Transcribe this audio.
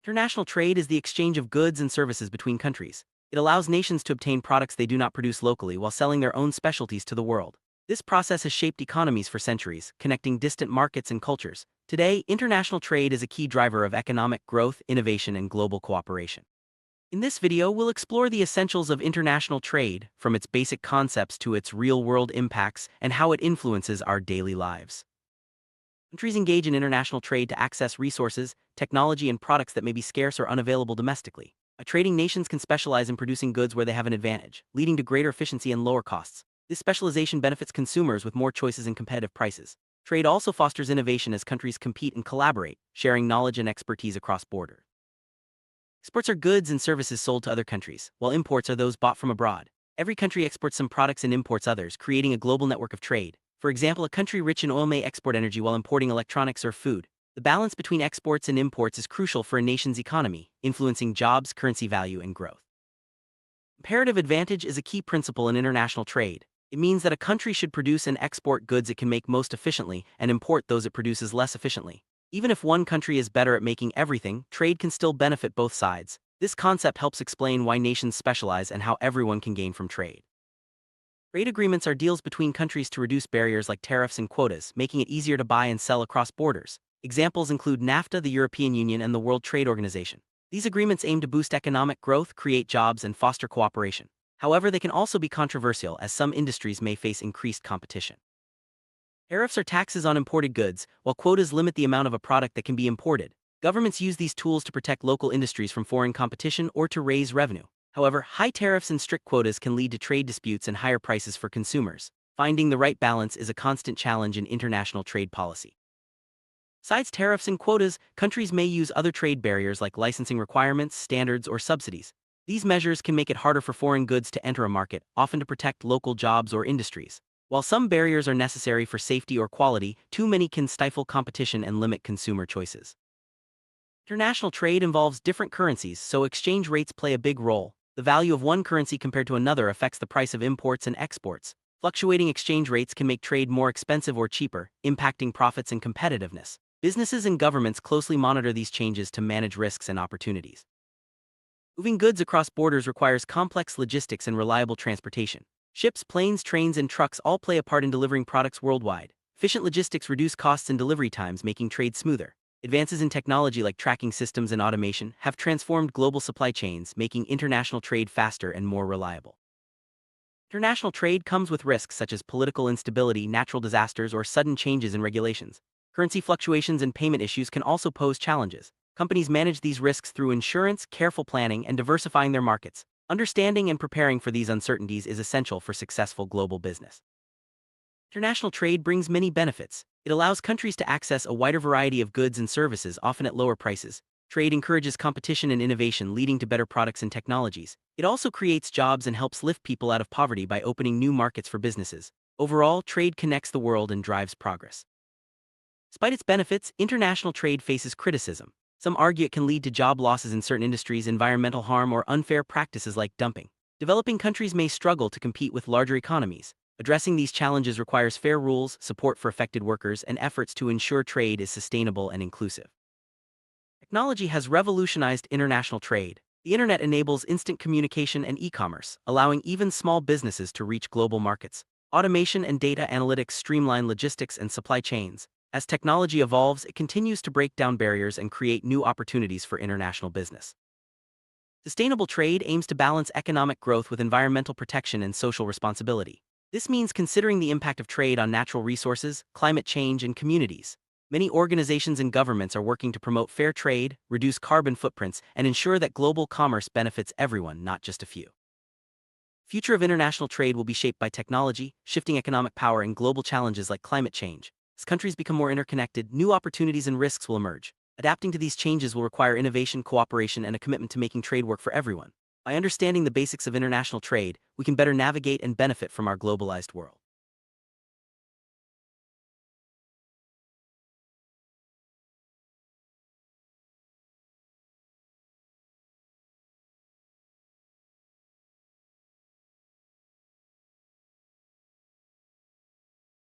International trade is the exchange of goods and services between countries. It allows nations to obtain products they do not produce locally while selling their own specialties to the world. This process has shaped economies for centuries, connecting distant markets and cultures. Today, international trade is a key driver of economic growth, innovation, and global cooperation. In this video, we'll explore the essentials of international trade, from its basic concepts to its real-world impacts, and how it influences our daily lives. Countries engage in international trade to access resources, technology, and products that may be scarce or unavailable domestically. By trading, nations can specialize in producing goods where they have an advantage, leading to greater efficiency and lower costs. This specialization benefits consumers with more choices and competitive prices. Trade also fosters innovation as countries compete and collaborate, sharing knowledge and expertise across borders. Exports are goods and services sold to other countries, while imports are those bought from abroad. Every country exports some products and imports others, creating a global network of trade. For example, a country rich in oil may export energy while importing electronics or food. The balance between exports and imports is crucial for a nation's economy, influencing jobs, currency value, and growth. Comparative advantage is a key principle in international trade. It means that a country should produce and export goods it can make most efficiently and import those it produces less efficiently. Even if one country is better at making everything, trade can still benefit both sides. This concept helps explain why nations specialize and how everyone can gain from trade. Trade agreements are deals between countries to reduce barriers like tariffs and quotas, making it easier to buy and sell across borders. Examples include NAFTA, the European Union, and the World Trade Organization. These agreements aim to boost economic growth, create jobs, and foster cooperation. However, they can also be controversial as some industries may face increased competition. Tariffs are taxes on imported goods, while quotas limit the amount of a product that can be imported. Governments use these tools to protect local industries from foreign competition or to raise revenue. However, high tariffs and strict quotas can lead to trade disputes and higher prices for consumers. Finding the right balance is a constant challenge in international trade policy. Besides tariffs and quotas, countries may use other trade barriers like licensing requirements, standards, or subsidies. These measures can make it harder for foreign goods to enter a market, often to protect local jobs or industries. While some barriers are necessary for safety or quality, too many can stifle competition and limit consumer choices. International trade involves different currencies, so exchange rates play a big role. The value of one currency compared to another affects the price of imports and exports. Fluctuating exchange rates can make trade more expensive or cheaper, impacting profits and competitiveness. Businesses and governments closely monitor these changes to manage risks and opportunities. Moving goods across borders requires complex logistics and reliable transportation. Ships, planes, trains, and trucks all play a part in delivering products worldwide. Efficient logistics reduce costs and delivery times, making trade smoother. Advances in technology like tracking systems and automation have transformed global supply chains, making international trade faster and more reliable. International trade comes with risks such as political instability, natural disasters, or sudden changes in regulations. Currency fluctuations and payment issues can also pose challenges. Companies manage these risks through insurance, careful planning, and diversifying their markets. Understanding and preparing for these uncertainties is essential for successful global business. International trade brings many benefits. It allows countries to access a wider variety of goods and services, often at lower prices. Trade encourages competition and innovation, leading to better products and technologies. It also creates jobs and helps lift people out of poverty by opening new markets for businesses. Overall, trade connects the world and drives progress. Despite its benefits, international trade faces criticism. Some argue it can lead to job losses in certain industries, environmental harm, or unfair practices like dumping. Developing countries may struggle to compete with larger economies. Addressing these challenges requires fair rules, support for affected workers, and efforts to ensure trade is sustainable and inclusive. Technology has revolutionized international trade. The internet enables instant communication and e-commerce, allowing even small businesses to reach global markets. Automation and data analytics streamline logistics and supply chains. As technology evolves, it continues to break down barriers and create new opportunities for international business. Sustainable trade aims to balance economic growth with environmental protection and social responsibility. This means considering the impact of trade on natural resources, climate change, and communities. Many organizations and governments are working to promote fair trade, reduce carbon footprints, and ensure that global commerce benefits everyone, not just a few. The future of international trade will be shaped by technology, shifting economic power, and global challenges like climate change. As countries become more interconnected, new opportunities and risks will emerge. Adapting to these changes will require innovation, cooperation, and a commitment to making trade work for everyone. By understanding the basics of international trade, we can better navigate and benefit from our globalized world.